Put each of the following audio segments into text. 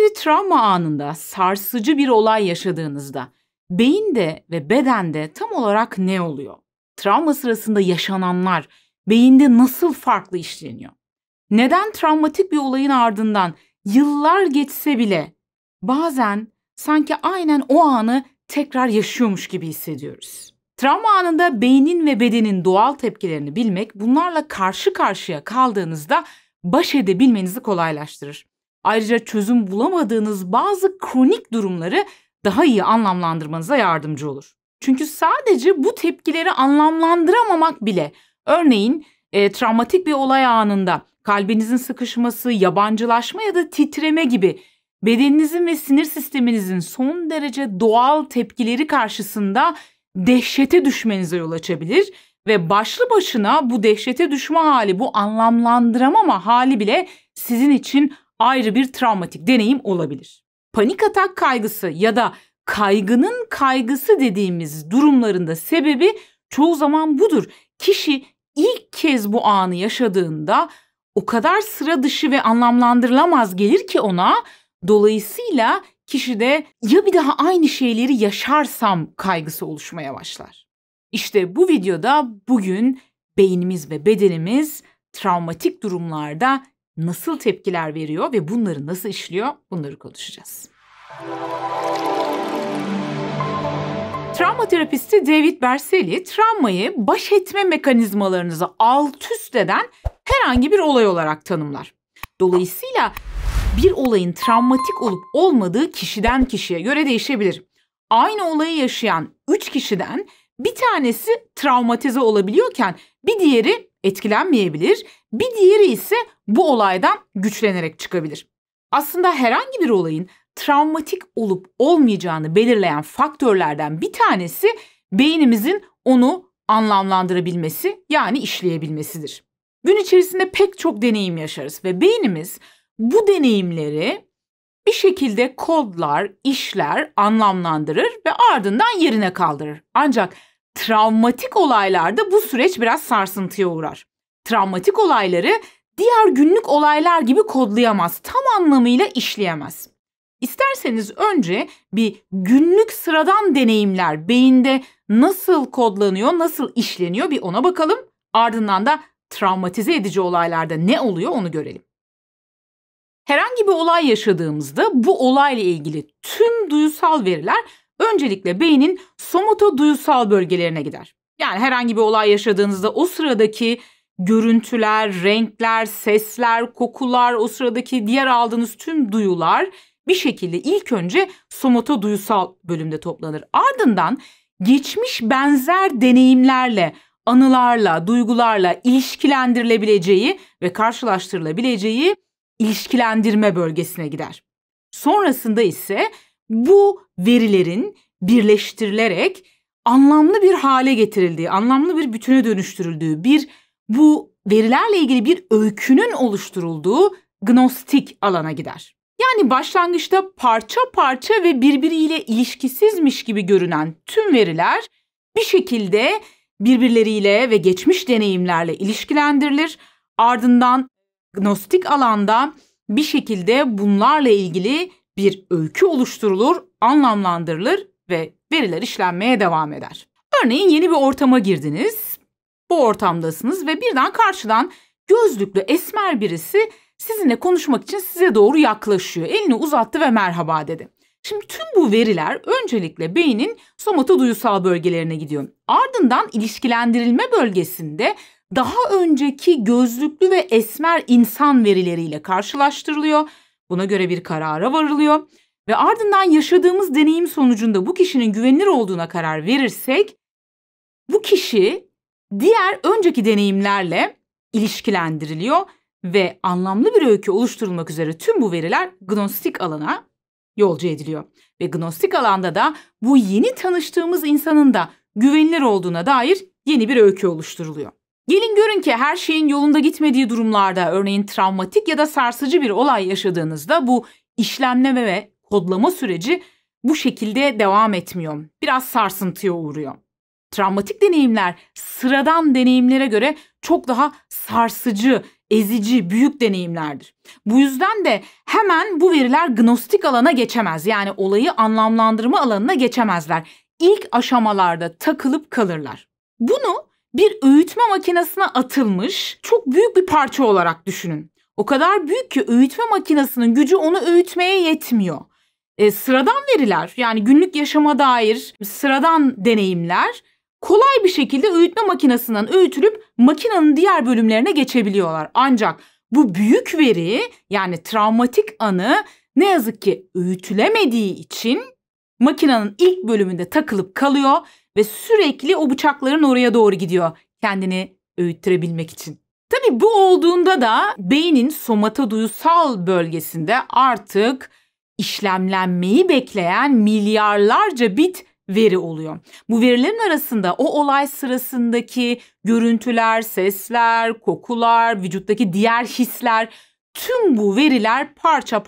bir travma anında, sarsıcı bir olay yaşadığınızda beyinde ve bedende tam olarak ne oluyor? Travma sırasında yaşananlar beyinde nasıl farklı işleniyor? Neden travmatik bir olayın ardından yıllar geçse bile bazen sanki aynen o anı tekrar yaşıyormuş gibi hissediyoruz? Travma anında beynin ve bedenin doğal tepkilerini bilmek, bunlarla karşı karşıya kaldığınızda baş edebilmenizi kolaylaştırır. Ayrıca çözüm bulamadığınız bazı kronik durumları daha iyi anlamlandırmanıza yardımcı olur. Çünkü sadece bu tepkileri anlamlandıramamak bile, örneğin travmatik bir olay anında kalbinizin sıkışması, yabancılaşma ya da titreme gibi bedeninizin ve sinir sisteminizin son derece doğal tepkileri karşısında dehşete düşmenize yol açabilir ve başlı başına bu dehşete düşme hali, bu anlamlandıramama hali bile sizin için ayrı bir travmatik deneyim olabilir. Panik atak kaygısı ya da kaygının kaygısı dediğimiz durumlarında sebebi çoğu zaman budur. Kişi ilk kez bu anı yaşadığında o kadar sıra dışı ve anlamlandırılamaz gelir ki ona, dolayısıyla kişide ya bir daha aynı şeyleri yaşarsam kaygısı oluşmaya başlar. İşte bu videoda bugün beynimiz ve bedenimiz travmatik durumlarda nasıl tepkiler veriyor ve bunları nasıl işliyor, bunları konuşacağız. Travma terapisti David Berceli, travmayı baş etme mekanizmalarınızı alt üst eden herhangi bir olay olarak tanımlar. Dolayısıyla bir olayın travmatik olup olmadığı kişiden kişiye göre değişebilir. Aynı olayı yaşayan 3 kişiden bir tanesi travmatize olabiliyorken bir diğeri etkilenmeyebilir, bir diğeri ise bu olaydan güçlenerek çıkabilir. Aslında herhangi bir olayın travmatik olup olmayacağını belirleyen faktörlerden bir tanesi beynimizin onu anlamlandırabilmesi, yani işleyebilmesidir. Gün içerisinde pek çok deneyim yaşarız ve beynimiz bu deneyimleri bir şekilde kodlar, işler, anlamlandırır ve ardından yerine kaldırır. Ancak travmatik olaylarda bu süreç biraz sarsıntıya uğrar. Travmatik olayları diğer günlük olaylar gibi kodlayamaz, tam anlamıyla işleyemez. İsterseniz önce bir günlük sıradan deneyimler beyinde nasıl kodlanıyor, nasıl işleniyor bir ona bakalım. Ardından da travmatize edici olaylarda ne oluyor onu görelim. Herhangi bir olay yaşadığımızda bu olayla ilgili tüm duyusal veriler öncelikle beynin somatoduysal bölgelerine gider. Yani herhangi bir olay yaşadığınızda o sıradaki görüntüler, renkler, sesler, kokular, o sıradaki diğer aldığınız tüm duyular bir şekilde ilk önce somatoduysal bölümde toplanır. Ardından geçmiş benzer deneyimlerle, anılarla, duygularla ilişkilendirilebileceği ve karşılaştırılabileceği ilişkilendirme bölgesine gider. Sonrasında ise bu verilerin birleştirilerek anlamlı bir hale getirildiği, anlamlı bir bütüne dönüştürüldüğü, bu verilerle ilgili bir öykünün oluşturulduğu gnostik alana gider. Yani başlangıçta parça parça ve birbiriyle ilişkisizmiş gibi görünen tüm veriler bir şekilde birbirleriyle ve geçmiş deneyimlerle ilişkilendirilir. Ardından gnostik alanda bir şekilde bunlarla ilgili bir öykü oluşturulur, anlamlandırılır ve veriler işlenmeye devam eder. Örneğin yeni bir ortama girdiniz, bu ortamdasınız ve birden karşıdan gözlüklü esmer birisi sizinle konuşmak için size doğru yaklaşıyor. Elini uzattı ve merhaba dedi. Şimdi tüm bu veriler öncelikle beynin somatoduysal bölgelerine gidiyor. Ardından ilişkilendirilme bölgesinde daha önceki gözlüklü ve esmer insan verileriyle karşılaştırılıyor. Buna göre bir karara varılıyor ve ardından yaşadığımız deneyim sonucunda bu kişinin güvenilir olduğuna karar verirsek bu kişi diğer önceki deneyimlerle ilişkilendiriliyor ve anlamlı bir öykü oluşturulmak üzere tüm bu veriler gnostik alana yolcu ediliyor. Ve gnostik alanda da bu yeni tanıştığımız insanın da güvenilir olduğuna dair yeni bir öykü oluşturuluyor. Gelin görün ki her şeyin yolunda gitmediği durumlarda, örneğin travmatik ya da sarsıcı bir olay yaşadığınızda bu işlemleme ve kodlama süreci bu şekilde devam etmiyor. Biraz sarsıntıya uğruyor. Travmatik deneyimler sıradan deneyimlere göre çok daha sarsıcı, ezici, büyük deneyimlerdir. Bu yüzden de hemen bu veriler gnostik alana geçemez. Yani olayı anlamlandırma alanına geçemezler. İlk aşamalarda takılıp kalırlar. Bunu bir öğütme makinesine atılmış çok büyük bir parça olarak düşünün. O kadar büyük ki öğütme makinesinin gücü onu öğütmeye yetmiyor. Sıradan veriler, yani günlük yaşama dair sıradan deneyimler kolay bir şekilde öğütme makinesinden öğütülüp makinenin diğer bölümlerine geçebiliyorlar. Ancak bu büyük veri, yani travmatik anı, ne yazık ki öğütülemediği için makinenin ilk bölümünde takılıp kalıyor ve sürekli o bıçakların oraya doğru gidiyor kendini öğüttürebilmek için. Tabii bu olduğunda da beynin somatoduyusal bölgesinde artık işlemlenmeyi bekleyen milyarlarca bit veri oluyor. Bu verilerin arasında o olay sırasındaki görüntüler, sesler, kokular, vücuttaki diğer hisler, tüm bu veriler parça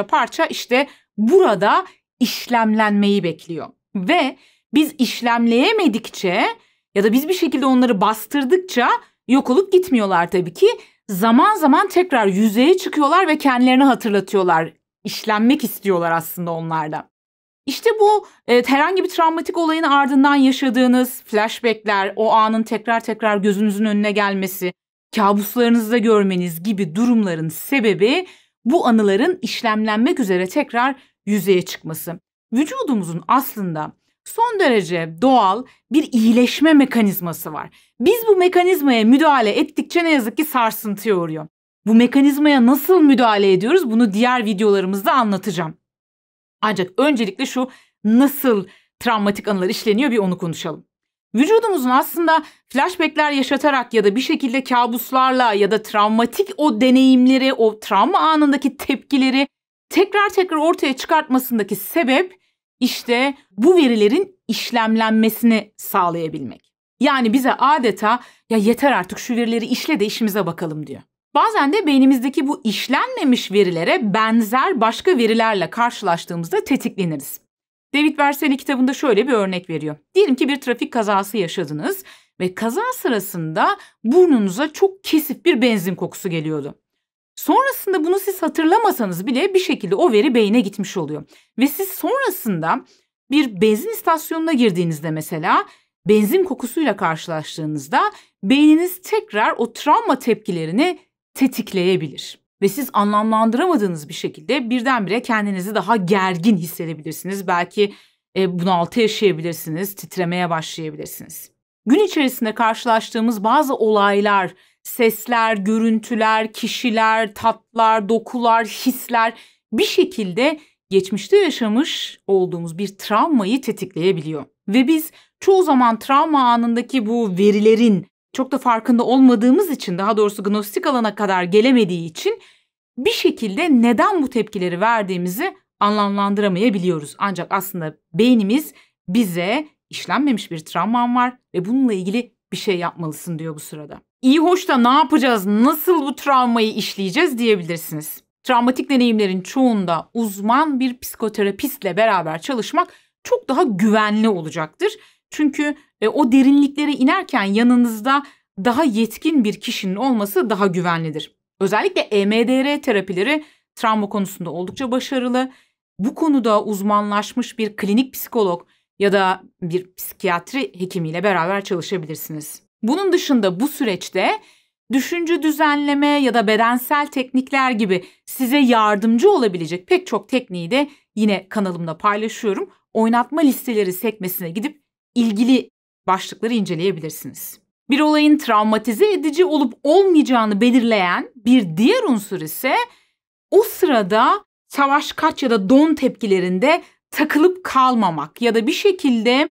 parça işte burada işlemlenmeyi bekliyor. Ve biz işlemleyemedikçe ya da biz bir şekilde onları bastırdıkça yok olup gitmiyorlar tabii ki. Zaman zaman tekrar yüzeye çıkıyorlar ve kendilerini hatırlatıyorlar. İşlenmek istiyorlar aslında onlar da. İşte bu herhangi bir travmatik olayın ardından yaşadığınız flashbackler, o anın tekrar gözünüzün önüne gelmesi, kabuslarınızda görmeniz gibi durumların sebebi bu anıların işlemlenmek üzere tekrar yüzeye çıkması. Vücudumuzun aslında son derece doğal bir iyileşme mekanizması var. Biz bu mekanizmaya müdahale ettikçe ne yazık ki sarsıntıya uğruyor. Bu mekanizmaya nasıl müdahale ediyoruz? Bunu diğer videolarımızda anlatacağım. Ancak öncelikle şu nasıl travmatik anılar işleniyor bir onu konuşalım. Vücudumuzun aslında flashbackler yaşatarak ya da bir şekilde kabuslarla ya da travmatik o deneyimleri, o travma anındaki tepkileri tekrar ortaya çıkartmasındaki sebep işte bu verilerin işlemlenmesini sağlayabilmek. Yani bize adeta ya yeter artık şu verileri işle de işimize bakalım diyor. Bazen de beynimizdeki bu işlenmemiş verilere benzer başka verilerle karşılaştığımızda tetikleniriz. David Berceli kitabında şöyle bir örnek veriyor. Diyelim ki bir trafik kazası yaşadınız ve kaza sırasında burnunuza çok kesif bir benzin kokusu geliyordu. Sonrasında bunu siz hatırlamasanız bile bir şekilde o veri beyne gitmiş oluyor. Ve siz sonrasında bir benzin istasyonuna girdiğinizde mesela benzin kokusuyla karşılaştığınızda beyniniz tekrar o travma tepkilerini tetikleyebilir. Ve siz anlamlandıramadığınız bir şekilde birdenbire kendinizi daha gergin hissedebilirsiniz. Belki bunaltı yaşayabilirsiniz, titremeye başlayabilirsiniz. Gün içerisinde karşılaştığımız bazı olaylar, sesler, görüntüler, kişiler, tatlar, dokular, hisler bir şekilde geçmişte yaşamış olduğumuz bir travmayı tetikleyebiliyor. Ve biz çoğu zaman travma anındaki bu verilerin çok da farkında olmadığımız için, daha doğrusu gnostik alana kadar gelemediği için bir şekilde neden bu tepkileri verdiğimizi anlamlandıramayabiliyoruz. Ancak aslında beynimiz bize işlenmemiş bir travman var ve bununla ilgili bir şey yapmalısın diyor bu sırada. İyi hoş da ne yapacağız, nasıl bu travmayı işleyeceğiz diyebilirsiniz. Travmatik deneyimlerin çoğunda uzman bir psikoterapistle beraber çalışmak çok daha güvenli olacaktır. Çünkü o derinliklere inerken yanınızda daha yetkin bir kişinin olması daha güvenlidir. Özellikle EMDR terapileri travma konusunda oldukça başarılı. Bu konuda uzmanlaşmış bir klinik psikolog ya da bir psikiyatri hekimiyle beraber çalışabilirsiniz. Bunun dışında bu süreçte düşünce düzenleme ya da bedensel teknikler gibi size yardımcı olabilecek pek çok tekniği de yine kanalımda paylaşıyorum. Oynatma listeleri sekmesine gidip ilgili başlıkları inceleyebilirsiniz. Bir olayın travmatize edici olup olmayacağını belirleyen bir diğer unsur ise o sırada savaş, kaç ya da don tepkilerinde takılıp kalmamak ya da bir şekilde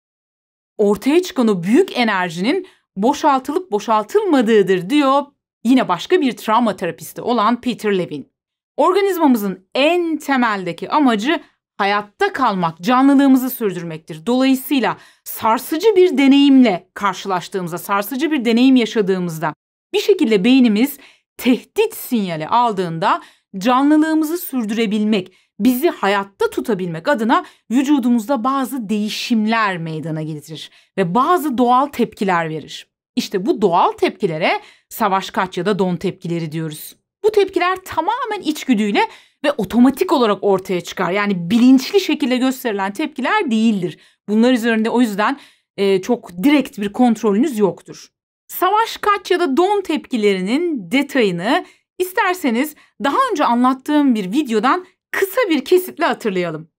ortaya çıkan o büyük enerjinin boşaltılıp boşaltılmadığıdır diyor yine başka bir travma terapisti olan Peter Levine. Organizmamızın en temeldeki amacı hayatta kalmak, canlılığımızı sürdürmektir. Dolayısıyla sarsıcı bir deneyimle karşılaştığımızda, sarsıcı bir deneyim yaşadığımızda bir şekilde beynimiz tehdit sinyali aldığında canlılığımızı sürdürebilmek, bizi hayatta tutabilmek adına vücudumuzda bazı değişimler meydana getirir ve bazı doğal tepkiler verir. İşte bu doğal tepkilere savaş kaç ya da don tepkileri diyoruz. Bu tepkiler tamamen içgüdüyle ve otomatik olarak ortaya çıkar. Yani bilinçli şekilde gösterilen tepkiler değildir. Bunlar üzerinde o yüzden çok direkt bir kontrolünüz yoktur. Savaş kaç ya da don tepkilerinin detayını isterseniz daha önce anlattığım bir videodan kısa bir kesitle hatırlayalım.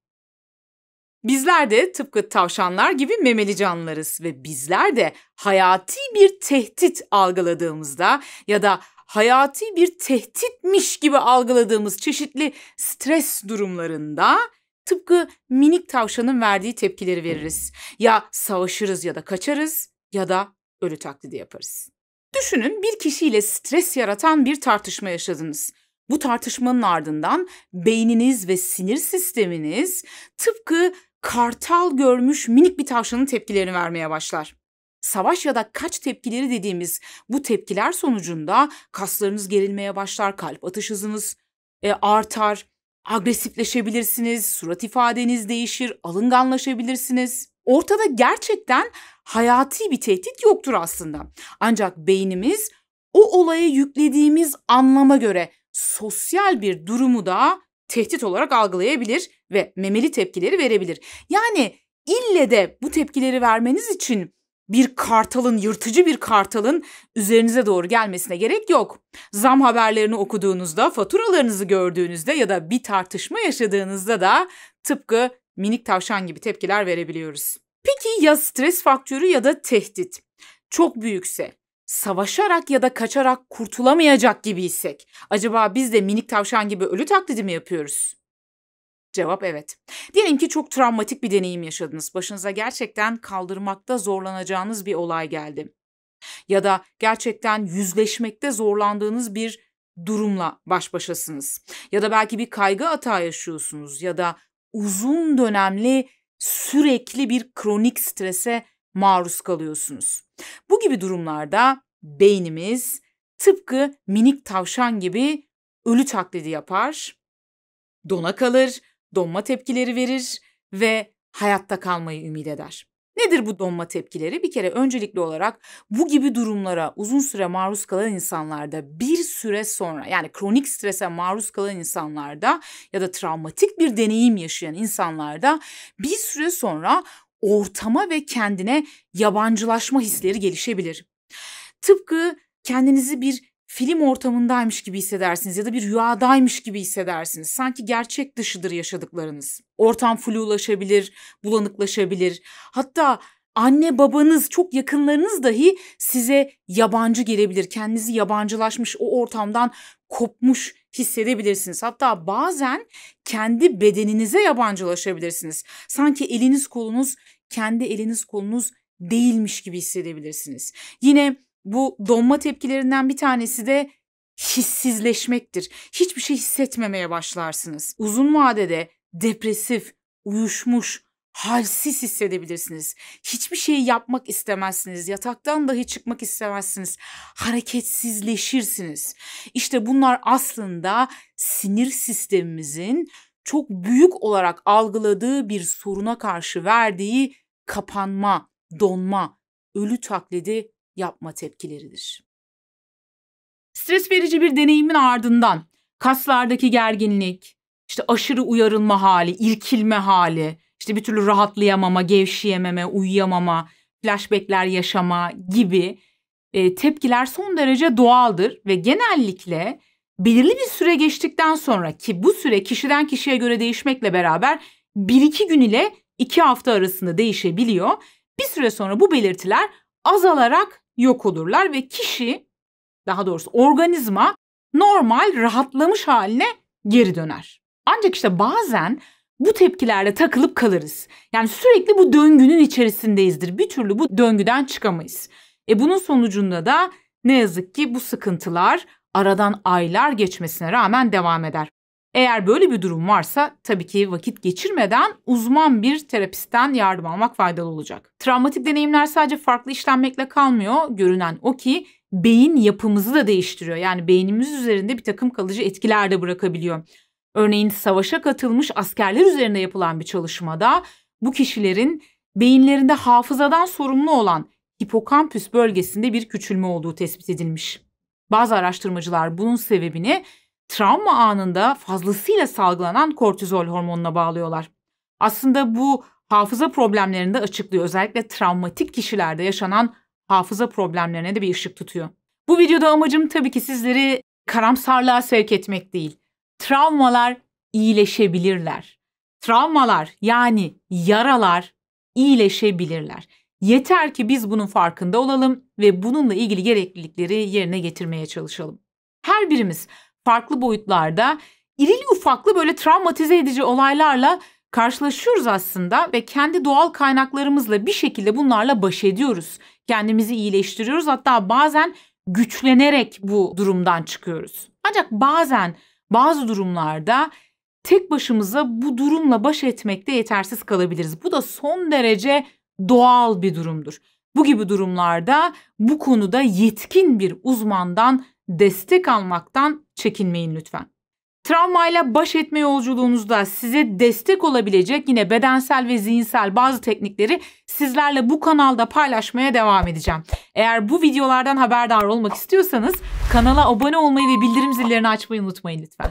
Bizler de tıpkı tavşanlar gibi memeli canlılarız ve bizler de hayati bir tehdit algıladığımızda ya da hayati bir tehditmiş gibi algıladığımız çeşitli stres durumlarında tıpkı minik tavşanın verdiği tepkileri veririz. Ya savaşırız ya da kaçarız ya da ölü taklidi yaparız. Düşünün, bir kişiyle stres yaratan bir tartışma yaşadınız. Bu tartışmanın ardından beyniniz ve sinir sisteminiz tıpkı kartal görmüş minik bir tavşanın tepkilerini vermeye başlar. Savaş ya da kaç tepkileri dediğimiz bu tepkiler sonucunda kaslarınız gerilmeye başlar, kalp atış hızınız artar, agresifleşebilirsiniz, surat ifadeniz değişir, alınganlaşabilirsiniz. Ortada gerçekten hayati bir tehdit yoktur aslında. Ancak beynimiz o olaya yüklediğimiz anlama göre sosyal bir durumu da tehdit olarak algılayabilir ve memeli tepkileri verebilir. Yani ille de bu tepkileri vermeniz için bir kartalın, yırtıcı bir kartalın üzerinize doğru gelmesine gerek yok. Zam haberlerini okuduğunuzda, faturalarınızı gördüğünüzde ya da bir tartışma yaşadığınızda da tıpkı minik tavşan gibi tepkiler verebiliyoruz. Peki ya stres faktörü ya da tehdit çok büyükse, savaşarak ya da kaçarak kurtulamayacak gibiysek, acaba biz de minik tavşan gibi ölü taklidi mi yapıyoruz? Cevap evet. Diyelim ki çok travmatik bir deneyim yaşadınız. Başınıza gerçekten kaldırmakta zorlanacağınız bir olay geldi. Ya da gerçekten yüzleşmekte zorlandığınız bir durumla baş başasınız. Ya da belki bir kaygı atağı yaşıyorsunuz ya da uzun dönemli sürekli bir kronik strese maruz kalıyorsunuz. Bu gibi durumlarda beynimiz tıpkı minik tavşan gibi ölü taklidi yapar, dona kalır, donma tepkileri verir ve hayatta kalmayı ümit eder. Nedir bu donma tepkileri? Bir kere öncelikli olarak bu gibi durumlara uzun süre maruz kalan insanlarda bir süre sonra, yani kronik strese maruz kalan insanlarda ya da travmatik bir deneyim yaşayan insanlarda bir süre sonra ortama ve kendine yabancılaşma hisleri gelişebilir. Tıpkı kendinizi bir film ortamındaymış gibi hissedersiniz ya da bir rüyadaymış gibi hissedersiniz. Sanki gerçek dışıdır yaşadıklarınız. Ortam flulaşabilir, bulanıklaşabilir. Hatta anne babanız, çok yakınlarınız dahi size yabancı gelebilir. Kendinizi yabancılaşmış, o ortamdan kopmuş hissedebilirsiniz. Hatta bazen kendi bedeninize yabancılaşabilirsiniz. Sanki eliniz kolunuz kendi eliniz kolunuz değilmiş gibi hissedebilirsiniz. Yine bu donma tepkilerinden bir tanesi de hissizleşmektir. Hiçbir şey hissetmemeye başlarsınız. Uzun vadede depresif, uyuşmuş, halsiz hissedebilirsiniz. Hiçbir şey yapmak istemezsiniz. Yataktan dahi çıkmak istemezsiniz. Hareketsizleşirsiniz. İşte bunlar aslında sinir sistemimizin çok büyük olarak algıladığı bir soruna karşı verdiği kapanma, donma, ölü taklidi yapma tepkileridir. Stres verici bir deneyimin ardından kaslardaki gerginlik, işte aşırı uyarılma hali, irkilme hali, işte bir türlü rahatlayamama, gevşeyememe, uyuyamama, flashbackler yaşama gibi tepkiler son derece doğaldır ve genellikle belirli bir süre geçtikten sonra, ki bu süre kişiden kişiye göre değişmekle beraber 1-2 gün ile 2 hafta arasında değişebiliyor. Bir süre sonra bu belirtiler azalarak yok olurlar ve kişi, daha doğrusu organizma normal rahatlamış haline geri döner. Ancak işte bazen bu tepkilerle takılıp kalırız. Yani sürekli bu döngünün içerisindeyizdir. Bir türlü bu döngüden çıkamayız. Bunun sonucunda da ne yazık ki bu sıkıntılar aradan aylar geçmesine rağmen devam eder. Eğer böyle bir durum varsa tabii ki vakit geçirmeden uzman bir terapistten yardım almak faydalı olacak. Travmatik deneyimler sadece farklı işlenmekle kalmıyor. Görünen o ki beyin yapımızı da değiştiriyor. Yani beynimiz üzerinde bir takım kalıcı etkiler de bırakabiliyor. Örneğin savaşa katılmış askerler üzerinde yapılan bir çalışmada bu kişilerin beyinlerinde hafızadan sorumlu olan hipokampüs bölgesinde bir küçülme olduğu tespit edilmiş. Bazı araştırmacılar bunun sebebini travma anında fazlasıyla salgılanan kortizol hormonuna bağlıyorlar. Aslında bu hafıza problemlerini de açıklıyor. Özellikle travmatik kişilerde yaşanan hafıza problemlerine de bir ışık tutuyor. Bu videoda amacım tabii ki sizleri karamsarlığa sevk etmek değil. Travmalar iyileşebilirler. Travmalar yani yaralar iyileşebilirler. Yeter ki biz bunun farkında olalım ve bununla ilgili gereklilikleri yerine getirmeye çalışalım. Her birimiz farklı boyutlarda irili ufaklı böyle travmatize edici olaylarla karşılaşıyoruz aslında ve kendi doğal kaynaklarımızla bir şekilde bunlarla baş ediyoruz. Kendimizi iyileştiriyoruz, hatta bazen güçlenerek bu durumdan çıkıyoruz. Ancak bazen bazı durumlarda tek başımıza bu durumla baş etmekte yetersiz kalabiliriz. Bu da son derece doğal bir durumdur. Bu gibi durumlarda bu konuda yetkin bir uzmandan destek almaktan çekinmeyin lütfen. Travmayla baş etme yolculuğunuzda size destek olabilecek yine bedensel ve zihinsel bazı teknikleri sizlerle bu kanalda paylaşmaya devam edeceğim. Eğer bu videolardan haberdar olmak istiyorsanız kanala abone olmayı ve bildirim zillerini açmayı unutmayın lütfen.